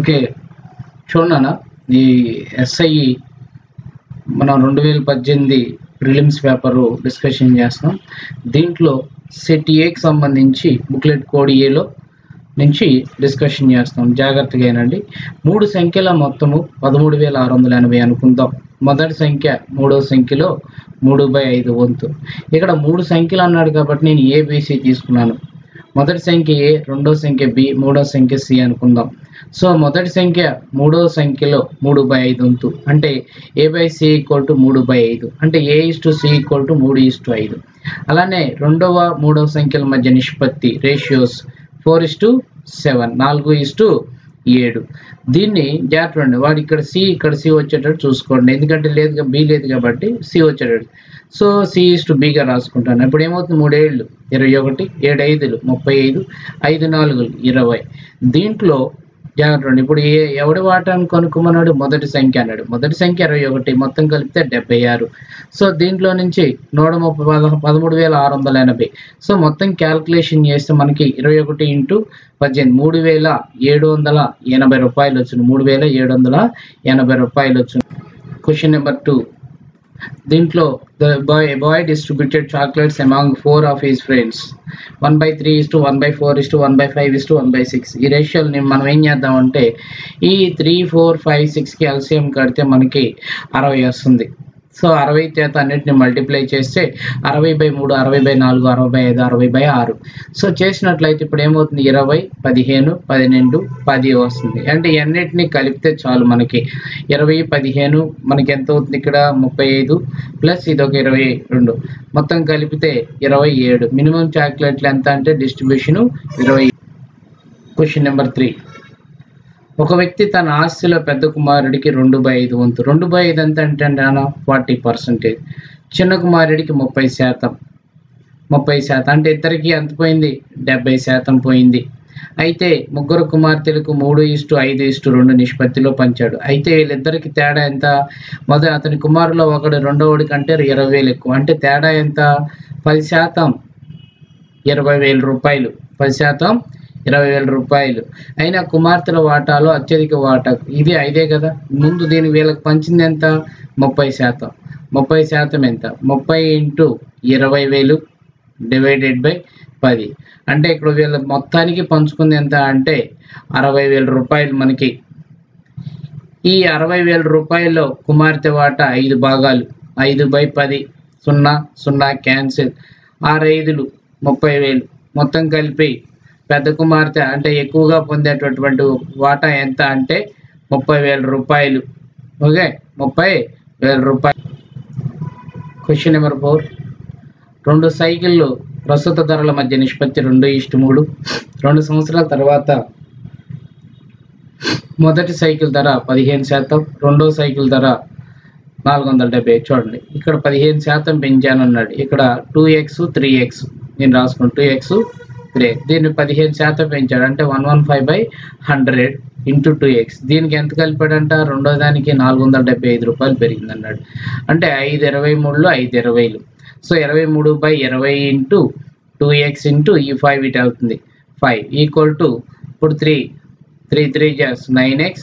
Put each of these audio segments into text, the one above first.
Okay, చూడనా ఈ SI మనం 2018 ప్రిలిమ్స్ పేపరు డిస్కషన్ చేస్తాం. దీంట్లో సెట్ ఏకి సంబంధించి బుక్లెట్ కోడ్ ఏలో నుంచి డిస్కషన్ చేస్తాం. జాగ్రత్తగా ఏనండి. 3 సంఖ్యల మొత్తము 13,680 అనుకుందాం. మొదటి సంఖ్య మూడో సంఖ్యలో 3/5 వంతు. ఇక్కడ 3 సంఖ్యలు అన్నాడు కాబట్టి నేను ఏబిసి తీసుకున్నాను. మొదటి సంఖ్య ఏ, రెండో సంఖ్య బి, మూడో సంఖ్య సి అనుకుందాం. సో మొదటి సంఖ్య మూడో సంఖ్యలో 3/5 వంతు అంటే A/C = 3/5 అంటే A:C = 3:5. అలానే రెండవ మూడవ సంఖ్యల మధ్య నిష్పత్తి రేషియోస్ 4:7 4:7. దీన్ని జాగ్రత్త వాడు ఇక్కడ సి వచ్చేటట్టు చూసుకోండి, ఎందుకంటే లేదు బి లేదు కాబట్టి సి వచ్చేటట్టు. సో C:B రాసుకుంటాను. ఇప్పుడు ఏమవుతుంది, 3 ఏళ్ళు 21, 7 5 35, 5 4 20. దీంట్లో జాగ్రత్త. ఇప్పుడు ఎవడి వాటాన్ని కనుక్కోమన్నాడు, మొదటి సంఖ్య అన్నాడు. మొదటి సంఖ్య 21, మొత్తం కలిపితే 76. సో దీంట్లో నుంచి 13,680. సో మొత్తం క్యాల్కులేషన్ చేస్తే మనకి 21 × 18 3,780 రూపాయలు వచ్చింది. 3,780 రూపాయలు వచ్చింది. Question number 2. దీంట్లో a boy distributed chocolates among 4 of his friends 1/3:1/4:1/5:1/6. ఈ రేషియోని మనం ఏం చేద్దామంటే ఈ 3 4 5 6కి ఎల్సిఎం కడితే మనకి 60 వస్తుంది. సో 60 చేత అన్నిటిని మల్టిప్లై చేస్తే 60/3 60/4 60/5 60/6. సో చేసినట్లయితే ఇప్పుడు ఏమవుతుంది, 20 15 12 10 వస్తుంది. అంటే అన్నిటిని కలిపితే చాలు మనకి 20 15 మనకి ఎంత అవుతుంది, ఇక్కడ 35 ప్లస్ ఇది ఒక 22 మొత్తం కలిపితే 27. మినిమం చాక్లెట్లు ఎంత అంటే డిస్ట్రిబ్యూషన్ 20. Question number 3. ఒక వ్యక్తి తన ఆస్తిలో పెద్ద కుమారుడికి 2/5 వంతు. 2/5 ఎంత అంటే 40%. చిన్న కుమారుడికి 30%. అంటే ఇద్దరికి ఎంత పోయింది, 70% పోయింది. అయితే ముగ్గురు కుమార్తెలకు 3:5:2 నిష్పత్తిలో పంచాడు. అయితే వీళ్ళిద్దరికి తేడా ఎంత, అతని కుమారులో ఒకడు రెండోవాడి కంటే 20,000 ఎక్కువ. అంటే తేడా ఎంత, 10%, 20,000 రూపాయలు. 10%, 20,000 రూపాయలు. అయినా కుమార్తెల వాటాలో అత్యధిక వాటా ఇది 5 కదా. ముందు దీనికి వీళ్ళకి పంచింది ఎంత, 30%. 30% ఎంత, 30 × 20,000 /10. అంటే ఇక్కడ వీళ్ళ మొత్తానికి పంచుకుంది ఎంత అంటే 60,000 రూపాయలు మనకి. ఈ 60,000 రూపాయల్లో కుమార్తె వాటా 5 భాగాలు. 5/10 0 0 క్యాన్సిల్. 6 5 30,000 మొత్తం కలిపి పెద్ద కుమార్తె అంటే ఎక్కువగా పొందేటటువంటి వాటా ఎంత అంటే 30,000 రూపాయలు. ఓకే, 30,000 రూపాయలు. Question number 4. 2 సైకిళ్ళు ప్రస్తుత ధరల మధ్య నిష్పత్తి 2:3. 2 సంవత్సరాల తర్వాత మొదటి సైకిల్ ధర 15%, రెండో సైకిల్ ధర 470. చూడండి ఇక్కడ 15% పెంచాను అన్నాడు. ఇక్కడ 2x 3x నేను రాసుకున్నాను. 2x 3. దీన్ని 15% పెంచాడు అంటే 115/100 × 2x. దీనికి ఎంత కలిపాడంట, రెండో దానికి 475 రూపాయలు పెరిగింది అన్నాడు. అంటే 5 23 5 20. సో 23/20 × 2x × ఈ 5 ఇటు అవుతుంది. 5 = ఇప్పుడు 3 3 9x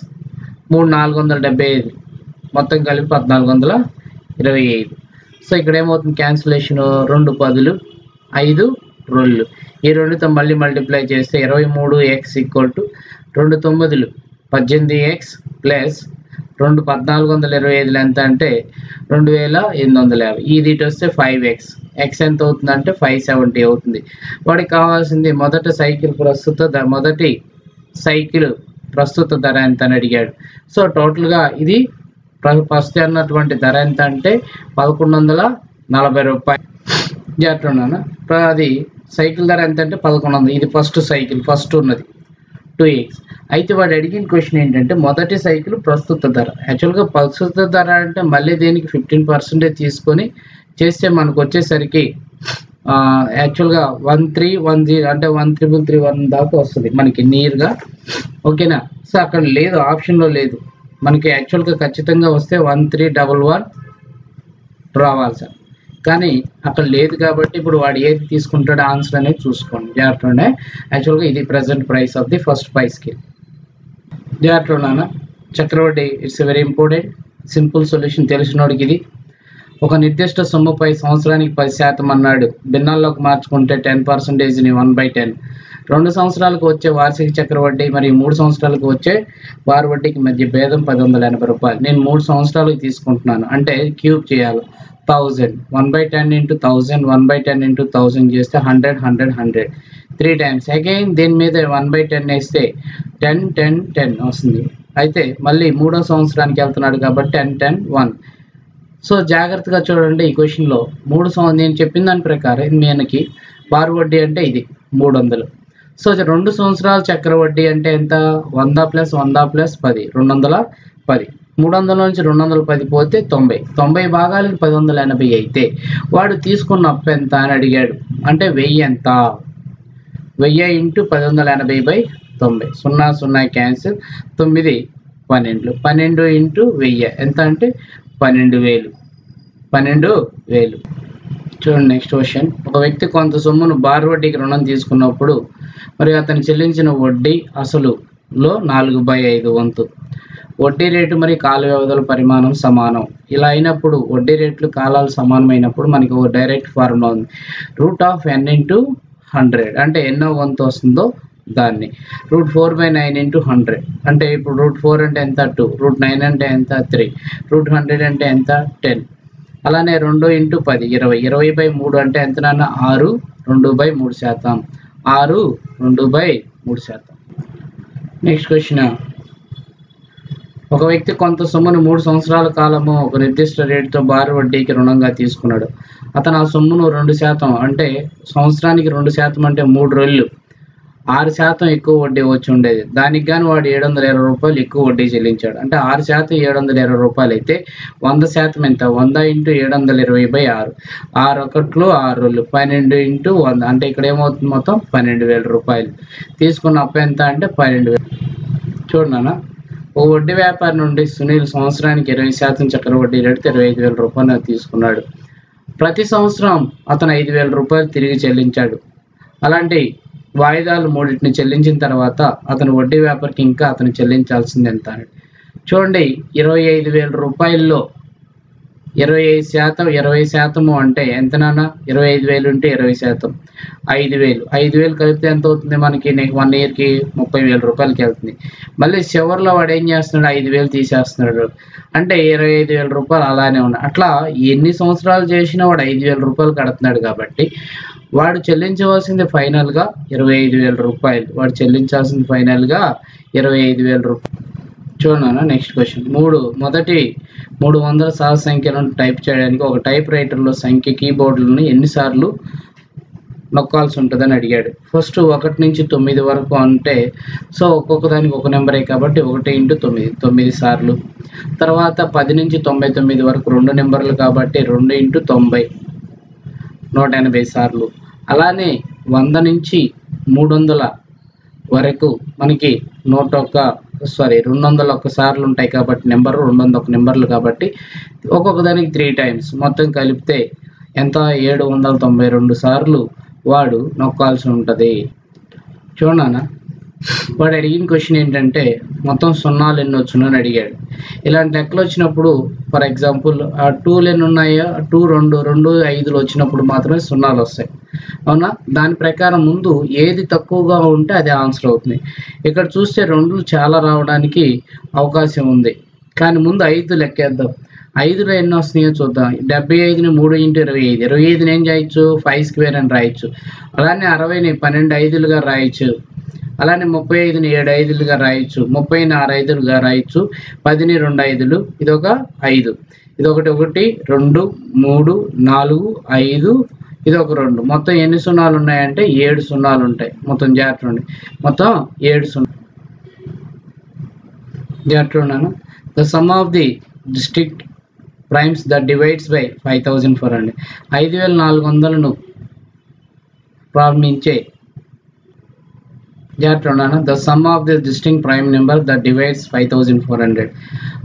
3 475 మొత్తం కలిపి 1425. సో ఇక్కడ ఏమవుతుంది, క్యాన్సిలేషన్ 2 10 5 2. ఈ 2తో మళ్ళీ మల్టిప్లై చేస్తే 23x = 2 9 18x ప్లస్ 2 1425 ఎంత అంటే 2850. ఇది ఇటు వస్తే 5x. x ఎంత అవుతుంది అంటే 570 అవుతుంది. వాడికి కావాల్సింది మొదటి సైకిల్ ప్రస్తుత ధర ఎంత అని అడిగాడు. సో టోటల్గా ఇది ఫస్ట్ అన్నటువంటి ధర ఎంత అంటే 1140 రూపాయలు. జాగ్రత్తగా అది సైకిల్ ధర ఎంత అంటే 1100. ఇది ఫస్ట్ ఉన్నది 2x. అయితే వాడు అడిగిన క్వశ్చన్ ఏంటంటే మొదటి సైకిల్ ప్రస్తుత ధర. యాక్చువల్గా ప్రస్తుత ధర అంటే మళ్ళీ దేనికి 15% తీసుకొని చేస్తే మనకు వచ్చేసరికి యాక్చువల్గా 1310 అంటే 1331 దాకా వస్తుంది మనకి నియర్గా. ఓకేనా. సో అక్కడ లేదు, ఆప్షన్లో లేదు మనకి. యాక్చువల్గా ఖచ్చితంగా వస్తే 1311 రావాలి సార్, కానీ అక్కడ లేదు కాబట్టి ఇప్పుడు వాడు ఏది తీసుకుంటాడో ఆన్సర్ అనేది చూసుకోండి జాగ్రత్తగా. యాక్చువల్గా ఇది present price of the first పై స్కేల్. జాగ్రత్తగా ఉన్నానా. చక్రవడ్డీ it's very important. Simple solution తెలిసినోడికి ఇది. ఒక నిర్దిష్ట సొమ్ముపై సంవత్సరానికి 10% అన్నాడు. భిన్నాల్లోకి మార్చుకుంటే 10%ని 1/10. 2 సంవత్సరాలకు వచ్చే వార్షిక చక్రవడ్డీ మరియు 3 సంవత్సరాలకు వచ్చే వారి వడ్డీకి మధ్య భేదం ₹1080. నేను 3 సంవత్సరాలకు తీసుకుంటున్నాను అంటే క్యూబ్ చేయాలి. 1000 1/10 into 1000 1/10 into 1000 చేస్తే 100 100 100 3 times. అగైన్ దీని మీద 1/10 వేస్తే 10 10 10 వస్తుంది. అయితే మళ్ళీ 3వ సంవత్సరానికి వెళ్తున్నాడు కాబట్టి 10 10 1. సో జాగ్రత్తగా చూడండి. ఈ క్వశ్చన్లో నేను చెప్పిన దాని ప్రకారం మనకి వారి వడ్డీ అంటే ఇది 300. సో 2 సంవత్సరాల చక్రవడ్డీ అంటే ఎంత? 100 + 100 + 10 210. 300 నుంచి 210 పోతే 90. 90 భాగాలకి 1080 అయితే వాడు తీసుకున్న అప్పు ఎంత అని అడిగాడు. అంటే 1000 ఎంత? 1000 into 1080/90. 0 0 క్యాన్సిల్. 9 12. 12 into 1000 ఎంత అంటే 12,000. 12,000. చూడండి నెక్స్ట్ క్వశ్చన్. ఒక వ్యక్తి కొంత సొమ్మును బార్ వడ్డీకి రుణం తీసుకున్నప్పుడు మరియు అతను చెల్లించిన వడ్డీ అసలులో 4/5 వంతు. వడ్డీ రేటు మరియు కాల వ్యవధుల పరిమాణం సమానం. ఇలా అయినప్పుడు వడ్డీ రేట్లు కాలాలు సమానమైనప్పుడు మనకి ఒక డైరెక్ట్ ఫార్ములా ఉంది. √n into 100 అంటే ఎన్నో వంతు వస్తుందో దాన్ని. √4/9 into 100 అంటే ఇప్పుడు √4 అంటే ఎంత? 2. √9 అంటే ఎంత? 3. √100 అంటే ఎంత? 10. అలానే 2 into 10 20. 20/3 అంటే ఎంత నాన్న? 6 2/3%. 6 2/3%. Next question. ఒక వ్యక్తి కొంత సొమ్మును 3 సంవత్సరాల కాలము ఒక నిర్దిష్ట రేటుతో బార్ వడ్డీకి రుణంగా తీసుకున్నాడు. అతను ఆ సొమ్మును 2% అంటే సంవత్సరానికి 2% అంటే 3 రెళ్ళు 6% ఎక్కువ వడ్డీ వచ్చి ఉండేది. దానికి గాను వాడు ₹720 ఎక్కువ వడ్డీ చెల్లించాడు. అంటే 6% ₹720 అయితే 100% ఎంత? 100 into 720/6. 6 ఒకట్లు 6 రెళ్ళు 12 into 100 అంటే ఇక్కడ ఏమవుతుంది? మొత్తం ₹12,000. తీసుకున్న అప్పు ఎంత అంటే 12,000. చూడనా. ఓ వడ్డీ వ్యాపారి నుండి సునీల్ సంవత్సరానికి 20% చక్రవడ్డీ రేటుతో ₹25,000 తీసుకున్నాడు. ప్రతి సంవత్సరం అతను ₹5,000 తిరిగి చెల్లించాడు. అలాంటి వాయిదాలు 3టిని చెల్లించిన తర్వాత అతను వడ్డీ వ్యాపారికి ఇంకా అతను చెల్లించాల్సింది ఎంత అని చూడండి. ₹25,000లో 25% 20% అంటే ఎంత నాన్న? 25,000 ఉంటే 20% 5,000. 5,000 కలిపితే ఎంత అవుతుంది మనకి? 1 ఇయర్కి ₹30,000 వెళ్తుంది. మళ్ళీ చివరిలో వాడు ఏం చేస్తున్నాడు? 5,000 తీసేస్తున్నాడు. అంటే ₹25,000 అలానే ఉన్నాయి. అట్లా ఎన్ని సంవత్సరాలు చేసినా వాడు ₹5,000 కడుతున్నాడు కాబట్టి వాడు చెల్లించవలసింది ఫైనల్గా ₹25,000. వాడు చెల్లించాల్సింది ఫైనల్గా ₹25,000. చూడనా నెక్స్ట్ క్వశ్చన్. మొదటి 300 సహజ సంఖ్యలను టైప్ చేయడానికి ఒక టైప్ రైటర్లో సంఖ్య కీబోర్డులను ఎన్నిసార్లు నొక్కాల్సి ఉంటుందని అడిగాడు. ఫస్ట్ 1 నుంచి 9 వరకు అంటే సో ఒక్కొక్క దానికి ఒక నెంబరే కాబట్టి 1 into 9 9 సార్లు. తర్వాత 10 నుంచి 99 వరకు 2 నెంబర్లు కాబట్టి 2 into 90 180 సార్లు. అలానే 100 నుంచి 300 వరకు మనకి 201 సార్లు ఉంటాయి కాబట్టి నెంబరు 201 నెంబర్లు కాబట్టి ఒక్కొక్క దానికి 3 times మొత్తం కలిపితే ఎంత? 792 సార్లు వాడు నొక్కాల్సి ఉంటుంది. చూడనా. వాడు అడిగిన క్వశ్చన్ ఏంటంటే మొత్తం సున్నాలు ఎన్ని వచ్చును అని అడిగాడు. ఇలాంటి లెక్కలు వచ్చినప్పుడు ఫర్ ఎగ్జాంపుల్ 2లు ఎన్ని ఉన్నాయో 2 2 5లు వచ్చినప్పుడు మాత్రమే సున్నాలు వస్తాయి. అవునా. దాని ప్రకారం ముందు ఏది తక్కువగా ఉంటే అదే ఆన్సర్ అవుతుంది. ఇక్కడ చూస్తే 2లు చాలా రావడానికి అవకాశం ఉంది. కానీ ముందు 5 లెక్కేద్దాం. 5లో ఎన్ని వస్తున్నాయో చూద్దాం. 75ని 3 into 25. 25ని ఏం చేయొచ్చు? 5² అని రాయొచ్చు. అలానే 60ని 12 5లుగా రాయొచ్చు. అలానే 35ని 7 5లుగా రాయొచ్చు. 30ని 6 5లుగా రాయొచ్చు. 10ని 2 5లు. ఇదొక 5. ఇదొకటి 1 2 3 4 5 ఇదొక 2. మొత్తం ఎన్ని సున్నాలు ఉన్నాయంటే 7 సున్నాలు ఉంటాయి. మొత్తం జాగ్రత్త ఉండి మొత్తం 7 సున్నాలు. జాగ్రత్త ఉన్నాను. The sum of the district primes that divides by 5,400. 5,400ను ప్రారంభించే జాగ్రత్త ఉన్నాను. The sum of the distinct prime number that divides 5,400.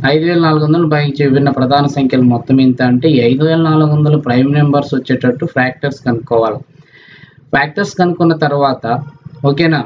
5,400 భాగించే విభిన్న ప్రధాన సంఖ్యలు మొత్తం ఎంత అంటే 5,400 ప్రైమ్ నెంబర్స్ వచ్చేటట్టు ఫ్యాక్టర్స్ కనుక్కోవాలి. ఫ్యాక్టర్స్ కనుక్కున్న తర్వాత ఓకేనా